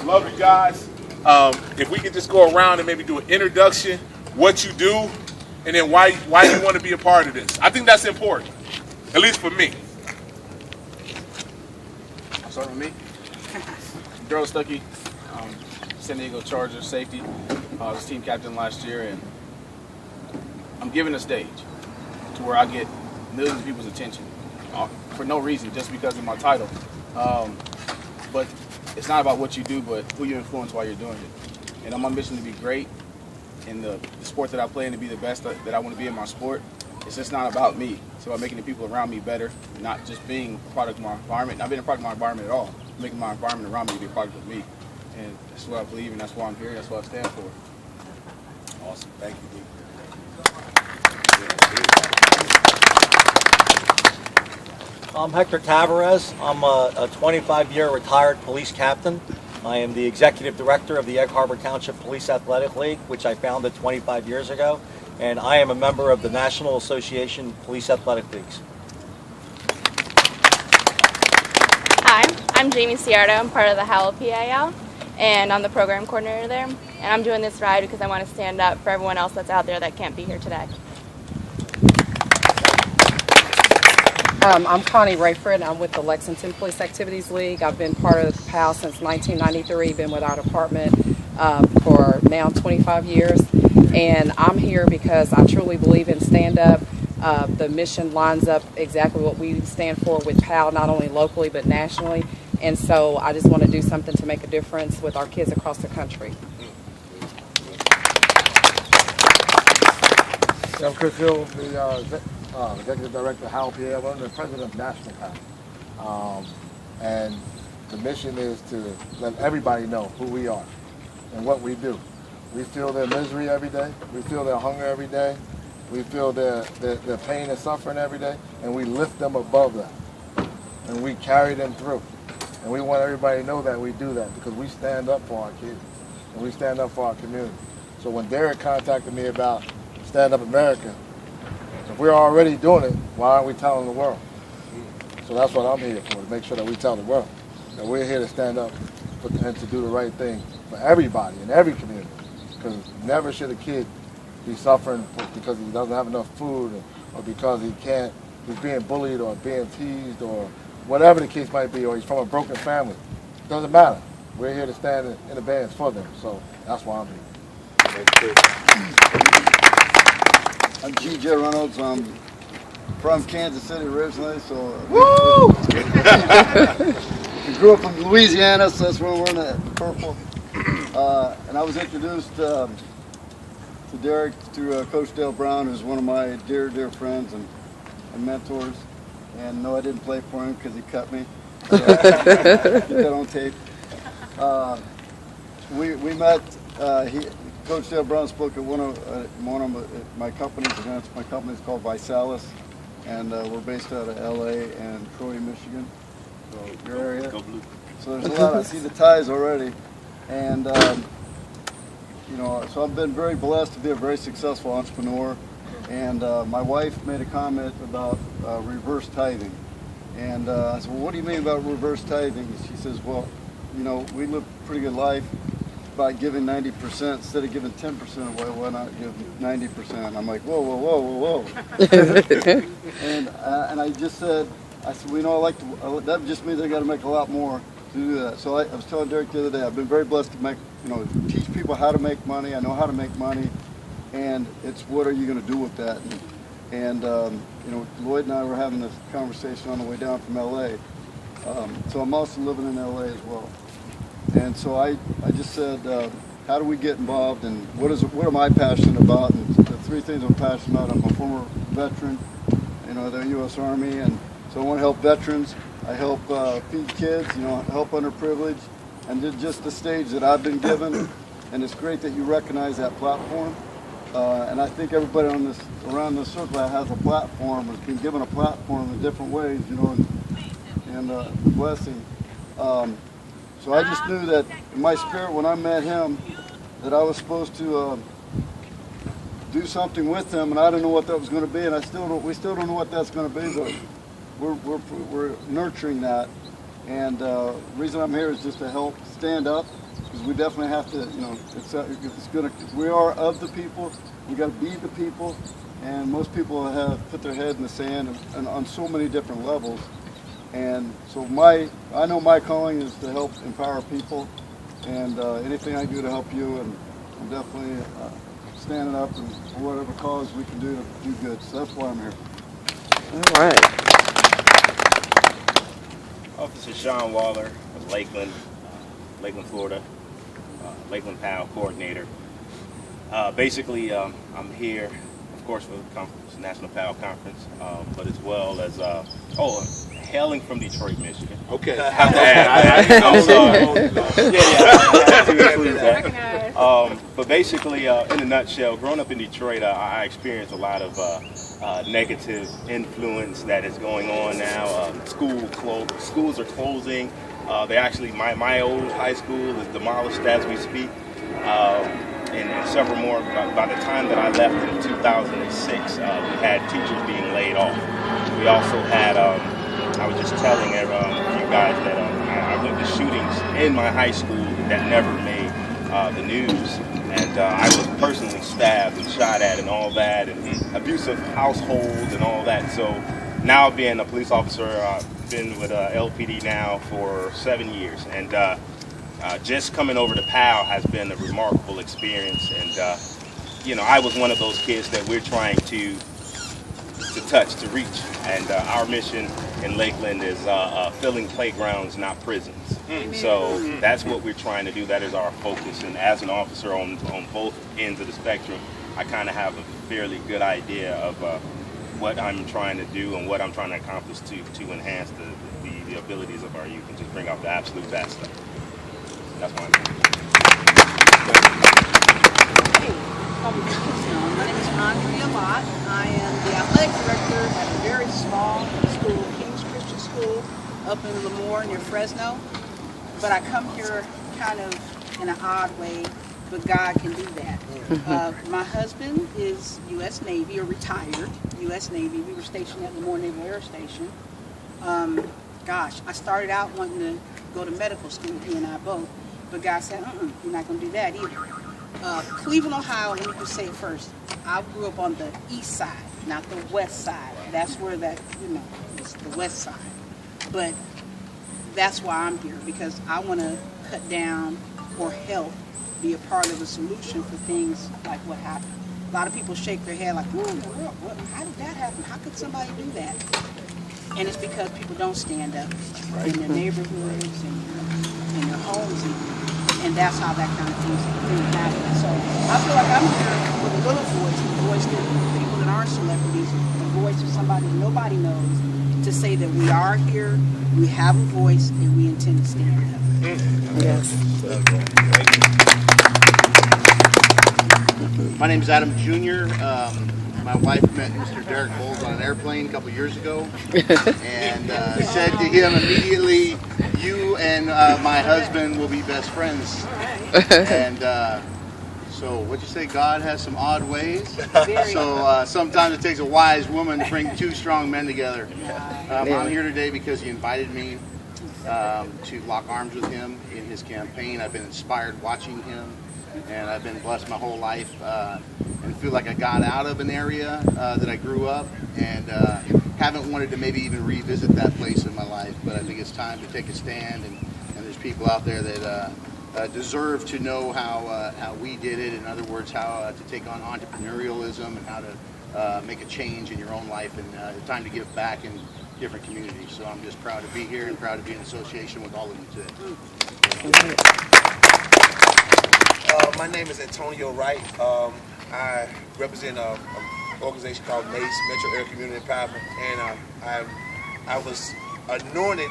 love you guys. If we could just go around and maybe do an introduction, what you do, and then why you want to be a part of this. I think that's important, at least for me. I'll start with me. Daryl Stuckey, San Diego Chargers safety. I was team captain last year, and I'm given a stage to where I get millions of people's attention for no reason, just because of my title. But it's not about what you do, but who you influence while you're doing it. And on my mission to be great in the sport that I play and to be the best that I want to be in my sport, it's just not about me. It's about making the people around me better, not just being a product of my environment. Not being a product of my environment at all. Making my environment around me to be a product of me. And that's what I believe, and that's why I'm here, that's what I stand for. Awesome. Thank you, D. I'm Hector Tavares. I'm a 25-year retired police captain. I am the executive director of the Egg Harbor Township Police Athletic League, which I founded 25 years ago, and I am a member of the National Association Police Athletic Leagues. Hi, I'm Jamie Ciardo. I'm part of the Howell PAL, and I'm the program coordinator there. And I'm doing this ride because I want to stand up for everyone else that's out there that can't be here today. I'm Connie Rayford. I'm with the Lexington Police Activities League. I've been part of the PAL since 1993, been with our department for now 25 years. And I'm here because I truly believe in stand-up. The mission lines up exactly what we stand for with PAL, not only locally but nationally. And so I just want to do something to make a difference with our kids across the country. I'm Chris Hill, the Executive Director of Howell PAL. I'm the President of National PAL. And the mission is to let everybody know who we are and what we do. We feel their misery every day. We feel their hunger every day. We feel their pain and suffering every day. And we lift them above that. And we carry them through. And we want everybody to know that we do that because we stand up for our kids. And we stand up for our community. So when Derrick contacted me about Stand Up America, if we're already doing it, why aren't we telling the world? So that's what I'm here for, to make sure that we tell the world that we're here to stand up and to do the right thing for everybody in every community. Because never should a kid be suffering because he doesn't have enough food or because he's being bullied or being teased or whatever the case might be, or he's from a broken family. It doesn't matter. We're here to stand in the bands for them. So that's why I'm here. I'm G.J. Reynolds. I'm from Kansas City originally, so we grew up in Louisiana, so that's where we're in the purple. And I was introduced to Derrick through Coach Dale Brown, who's one of my dear, dear friends and mentors. And no, I didn't play for him because he cut me. So, get that on tape. We met. Coach Dale Brown spoke at one of my company's events. My company's called Visalis, and we're based out of LA and Troy, Michigan, so your area. So there's a lot. I see the ties already, and you know, so I've been very blessed to be a very successful entrepreneur. And my wife made a comment about reverse tithing, and I said, "Well, what do you mean about reverse tithing?" She says, "Well, you know, we live a pretty good life by giving 90% instead of giving 10% away. Why not give 90%?" I'm like, whoa, whoa, whoa, whoa, whoa. And I just said, well, you know, that just means I got to make a lot more to do that. So I was telling Derrick the other day, I've been very blessed to teach people how to make money. I know how to make money, and it's what are you going to do with that? And you know, Lloyd and I were having this conversation on the way down from LA. So I'm also living in LA as well. And so I just said, how do we get involved, and what am I passionate about? And the three things I'm passionate about: I'm a former veteran, you know, the U.S. Army, and so I want to help veterans. I help feed kids, you know, help underprivileged, and just the stage that I've been given. And it's great that you recognize that platform. And I think everybody around this circle that has a platform has been given a platform in different ways, you know, and blessing. So I just knew that in my spirit when I met him that I was supposed to do something with him, and I didn't know what that was going to be, and we still don't know what that's going to be, but we're nurturing that. And the reason I'm here is just to help stand up because we definitely have to, you know, we are of the people, we got to be the people, and most people have put their head in the sand and on so many different levels. And so I know my calling is to help empower people, and anything I do to help you, and I'm definitely standing up and for whatever cause we can do to do good. So that's why I'm here. All right. Officer Sean Waller of Lakeland, Florida, Lakeland PAL coordinator. Basically, I'm here, of course, for the conference, National PAL Conference, but as well as, hailing from Detroit, Michigan. Okay. I'm sorry. But basically, in a nutshell, growing up in Detroit, I experienced a lot of negative influence that is going on now. Schools are closing. They actually, my old high school is demolished as we speak. And several more. By the time that I left in 2006, we had teachers being laid off. We also had, I was just telling you guys that I witnessed shootings in my high school that never made the news. And I was personally stabbed and shot at and all that, and abusive households and all that. So now being a police officer, I've been with LPD now for 7 years. And just coming over to PAL has been a remarkable experience, and I was one of those kids that we're trying to touch, to reach, and our mission in Lakeland is filling playgrounds, not prisons. So that's what we're trying to do. That is our focus, and as an officer on both ends of the spectrum, I kind of have a fairly good idea of what I'm trying to do and what I'm trying to accomplish to enhance the abilities of our youth and just bring out the absolute best stuff. That's why I'm here. My name is Andrea Lott. I am the athletic director at a very small school, King's Christian School, up in Lemoore near Fresno. But I come here kind of in an odd way, but God can do that. My husband is U.S. Navy, or retired U.S. Navy. We were stationed at Lemoore Naval Air Station. I started out wanting to go to medical school, he and I both. But God said, you're not going to do that either. Cleveland, Ohio, let me just say it first. I grew up on the east side, not the west side. That's where it's the west side. But that's why I'm here, because I want to cut down or help be a part of the solution for things like what happened. A lot of people shake their head like, how did that happen? How could somebody do that? And it's because people don't stand up in their neighborhoods and in their homes, and that's how that kind of thing happens. So I feel like I'm here with a little voice, the voice that people that aren't celebrities, the voice of somebody nobody knows, to say that we are here, we have a voice, and we intend to stand up. Yes. My name is Adam Jr. My wife met Mr. Derrick Boles on an airplane a couple years ago, and said to him immediately, "You and my husband will be best friends." And so, what'd you say? God has some odd ways. So sometimes it takes a wise woman to bring two strong men together. I'm here today because he invited me to lock arms with him in his campaign. I've been inspired watching him, and I've been blessed my whole life. And feel like I got out of an area that I grew up, and haven't wanted to maybe even revisit that place in my life. But I think it's time to take a stand, and there's people out there that deserve to know how we did it. In other words, how to take on entrepreneurialism and how to make a change in your own life, and time to give back in different communities. So I'm just proud to be here and proud to be in association with all of you today. My name is Antonio Wright. I represent an organization called MACE, Metro Area Community Empowerment, and I was anointed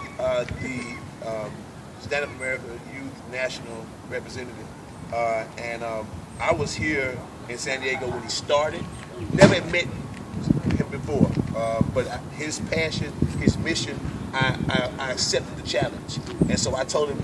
the Stand Up America Youth National Representative, and I was here in San Diego when he started. Never had met him before, but his passion, his mission, I accepted the challenge, and so I told him,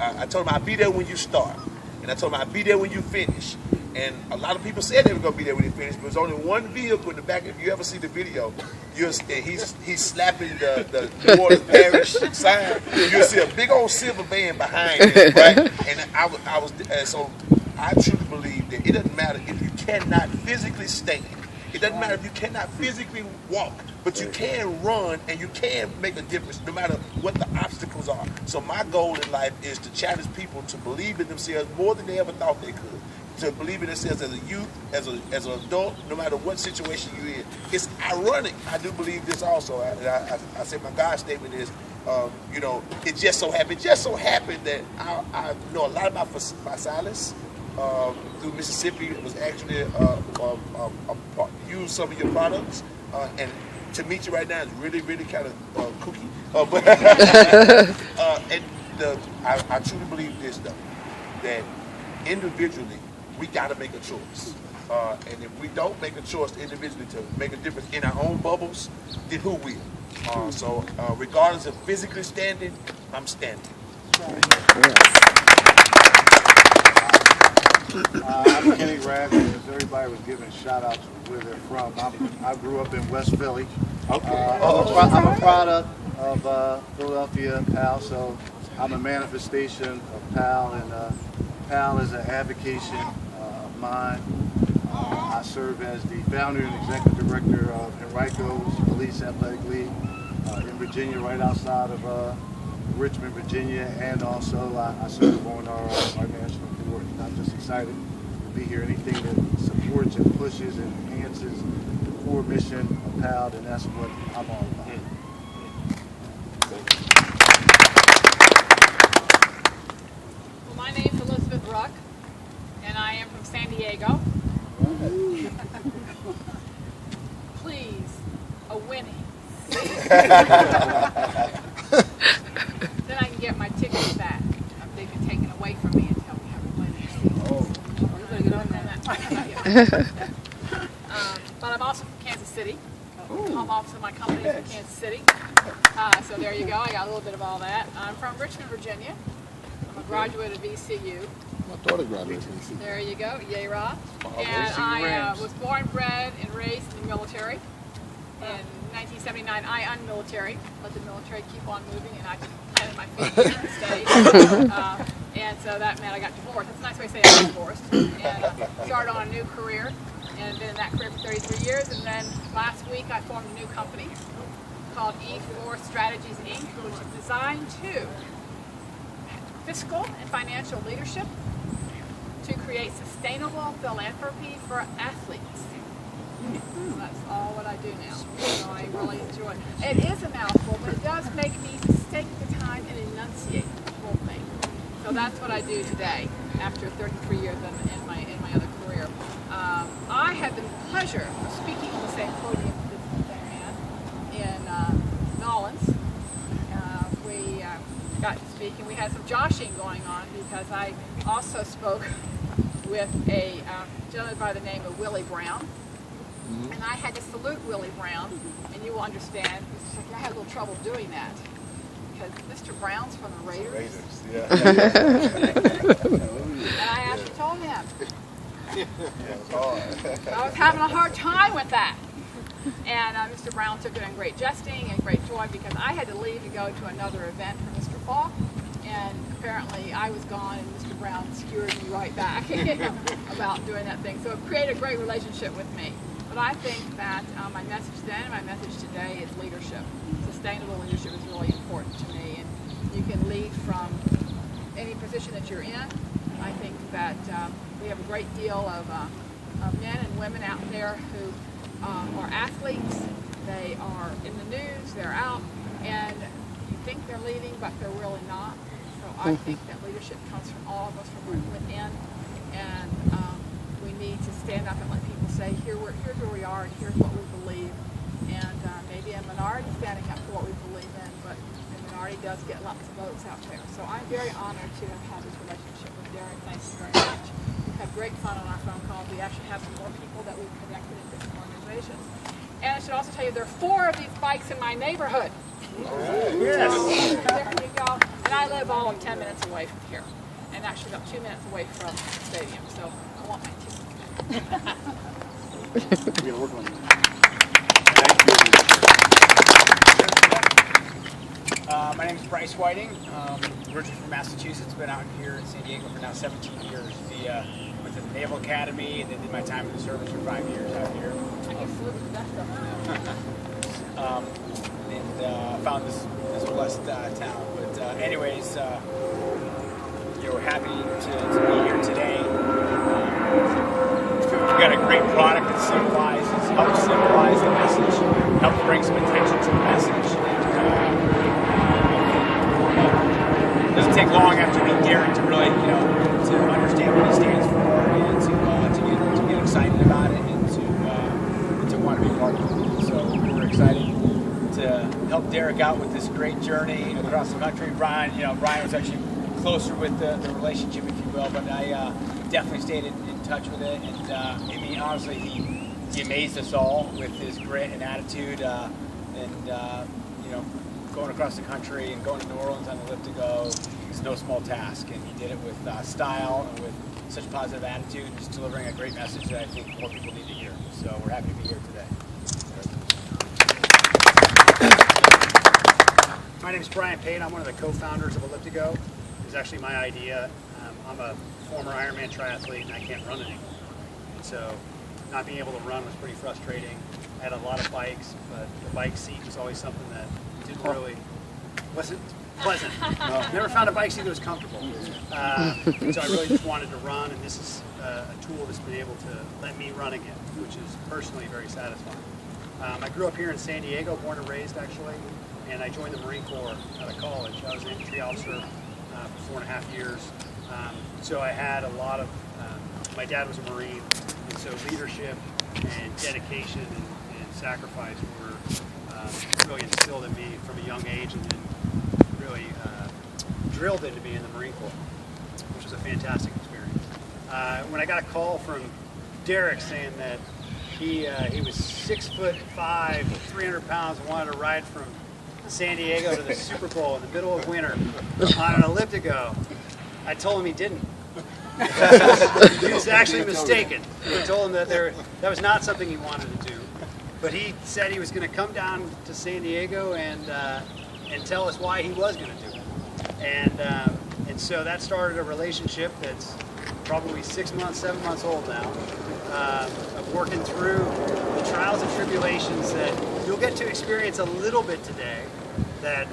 I told him I'll be there when you start, and I told him I'll be there when you finish. And a lot of people said they were going to be there when he finished, but there's only one vehicle in the back. If you ever see the video, he's slapping the New Orleans Parish sign. You'll see a big old silver van behind him, right? And so I truly believe that it doesn't matter if you cannot physically stand. It doesn't matter if you cannot physically walk, but you can run and you can make a difference no matter what the obstacles are. So my goal in life is to challenge people to believe in themselves more than they ever thought they could. To believe in themselves as a youth, as an adult, no matter what situation you're in. It's ironic. I do believe this also. I said my God statement is, you know, it just so happened that I know a lot about Visalis. Through Mississippi, it was actually use some of your products, and to meet you right now is really, really kind of kooky. I truly believe this though, that individually we got to make a choice, and if we don't make a choice individually to make a difference in our own bubbles, then who will? So regardless of physically standing, I'm standing. I'm Kenny Rath, as everybody was giving shout-outs where they're from. I grew up in West Philly. Okay. I'm a product of Philadelphia, PAL, so I'm a manifestation of PAL, and PAL is an avocation of mine. I serve as the founder and executive director of Henrico's Police Athletic League in Virginia, right outside of Richmond, Virginia, and also I serve on our national board. And I'm just excited to be here. Anything that supports and pushes and enhances the core mission of PAL, and that's what I'm all about. Well, my name's Elizabeth Ruck, and I am from San Diego. Please, a winning. Then I can get my tickets back. They've been taken away from me until we have a winning season. We're going to get on that. But I'm also from Kansas City. Home office of my company is in Kansas City. So there you go. I got a little bit of all that. I'm from Richmond, Virginia. I'm a graduate of VCU. My daughter graduated from VCU. There you go. Yay, Rob. And I was born, bred, and raised in the military. In 1979, I unmilitary. Let the military keep on moving, and I planted my feet here and stayed. And so that meant I got divorced. That's a nice way to say I got divorced. And started on a new career, and been in that career for 33 years. And then last week, I formed a new company called E4 Strategies, Inc., which is designed to fiscal and financial leadership to create sustainable philanthropy for athletes. So that's all what I do now. So I really enjoy it. It is a mouthful, but it does make me take the time and enunciate the whole thing. So that's what I do today after 33 years in my other career. I had the pleasure of speaking on the same podium with Diane in Nolens. We got to speak, and we had some joshing going on because I also spoke with a gentleman by the name of Willie Brown. And I had to salute Willie Brown, and you will understand, I had a little trouble doing that, because Mr. Brown's from the Raiders. Yeah. And I actually told him. I was having a hard time with that. And Mr. Brown took it in great jesting and great joy, because I had to leave to go to another event for Mr. Falk, and apparently I was gone, and Mr. Brown skewered me right back about doing that thing. So it created a great relationship with me. But I think that my message then and my message today is leadership. Sustainable leadership is really important to me, and you can lead from any position that you're in. I think that we have a great deal of men and women out there who are athletes. They are in the news, they're out, and you think they're leading, but they're really not. So I think that leadership comes from all of us from within, and we need to stand up and let people say, here's where we are, and here's what we believe. And maybe a minority standing up for what we believe in, but the minority does get lots of votes out there. So I'm very honored to have had this relationship with Derrick. Thank you very much. We've had great fun on our phone calls. We actually have some more people that we've connected in different organizations. And I should also tell you, there are 4 of these bikes in my neighborhood. Yes. There you go. And I live all of 10 minutes away from here. And actually about 2 minutes away from the stadium. So I want my tickets. We're gonna work on it. My name is Bryce Whiting. Originally from Massachusetts, been out here in San Diego for now 17 years. Went to the Naval Academy and then did my time in the service for 5 years out here. Found this blessed town. But anyways, we're happy to be here today. We've got a great product that helps symbolize the message, helps bring some attention to the message. It doesn't take long after you meet Derrick to really, to understand what he stands for and to get excited about it and to want to be part of it. So we're excited to help Derrick out with this great journey across the country. Brian was actually closer with the relationship, if you will, but I definitely stayed in touch with it. And honestly, he amazed us all with his grit and attitude, going across the country and going to New Orleans on the lift to go is no small task, and he did it with style and with such positive attitude, and just delivering a great message that I think more people need to hear. So we're happy to be here today. My name is Brian Payne. I'm one of the co-founders of Elliptigo. It was actually my idea. I'm a former Ironman triathlete, and I can't run anymore. And so not being able to run was pretty frustrating. I had a lot of bikes, but the bike seat was always something that wasn't pleasant. Never found a bike seat that was comfortable. So I really just wanted to run, and this is a tool that's been able to let me run again, which is personally very satisfying. I grew up here in San Diego, born and raised actually, and I joined the Marine Corps out of college. I was an infantry officer for 4.5 years. So I had a lot of, my dad was a Marine, and so leadership and dedication and sacrifice were really instilled in me from a young age, and then really drilled into me in the Marine Corps, which was a fantastic experience. When I got a call from Derrick saying that he was 6'5", 300 pounds, and wanted to ride from San Diego to the Super Bowl in the middle of winter on an Elliptigo, I told him he didn't. He was actually mistaken. I told him that that was not something he wanted to do. But he said he was going to come down to San Diego and tell us why he was going to do it. And so that started a relationship that's probably 6 months, 7 months old now, of working through the trials and tribulations that you'll get to experience a little bit today that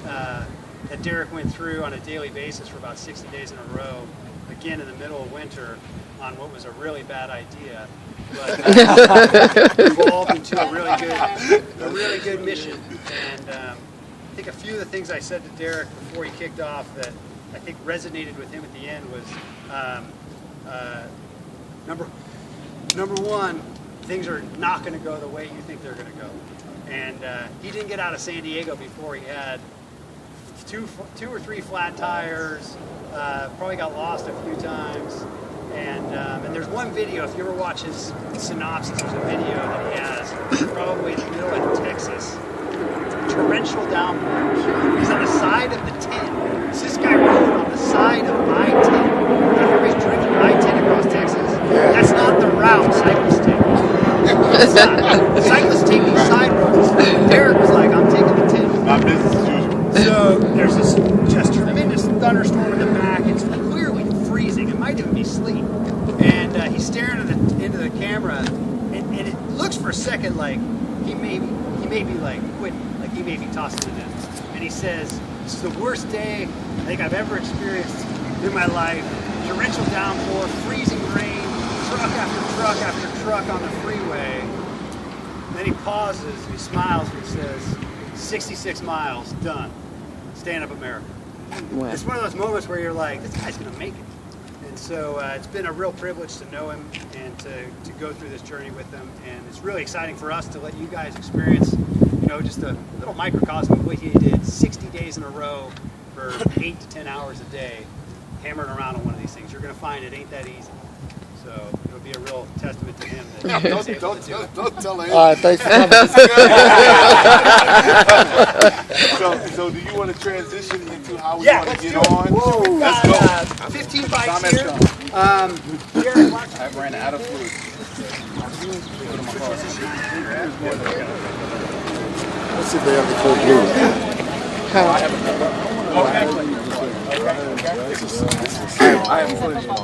Derrick went through on a daily basis for about 60 days in a row, again in the middle of winter, on what was a really bad idea, but evolved into a really good mission. And I think a few of the things I said to Derrick before he kicked off that I think resonated with him at the end was number one, things are not going to go the way you think they're going to go. And he didn't get out of San Diego before he had two or three flat tires, probably got lost a few times. And there's one video, if you ever watch his synopsis, there's a video that he has, probably in the middle of Texas, torrential downpours. He's on the side of the 10. It's this guy rode on the side of I-10. Everybody's drinking I-10 across Texas. That's not the route cyclists take. Cyclists take these side roads. Derrick was like, I'm taking the 10. Not business as usual. So there's this just tremendous thunderstorm in the back. It's clearly freezing. It might even be sleet. And he's staring into the camera, and it looks for a second like he may be like quitting, like he may be tossing it in. And he says, "This is the worst day I think I've ever experienced in my life. Torrential downpour, freezing rain, truck after truck after truck on the freeway." And then he pauses, and he smiles, and he says, 66 miles, done. Stand up, America. Wow. It's one of those moments where you're like, this guy's going to make it. And so it's been a real privilege to know him and to go through this journey with him. And it's really exciting for us to let you guys experience, just a little microcosm of what he did 60 days in a row for 8 to 10 hours a day, hammering around on one of these things. You're going to find it ain't that easy. So it'll be a real testament to him that he was able to do it. Don't tell him. All right, thanks for coming. So do you want to transition into how we want to get on? Whoa, let's go. 15 bikes here. I ran out of fluid. Let's see if they have the code blue. I have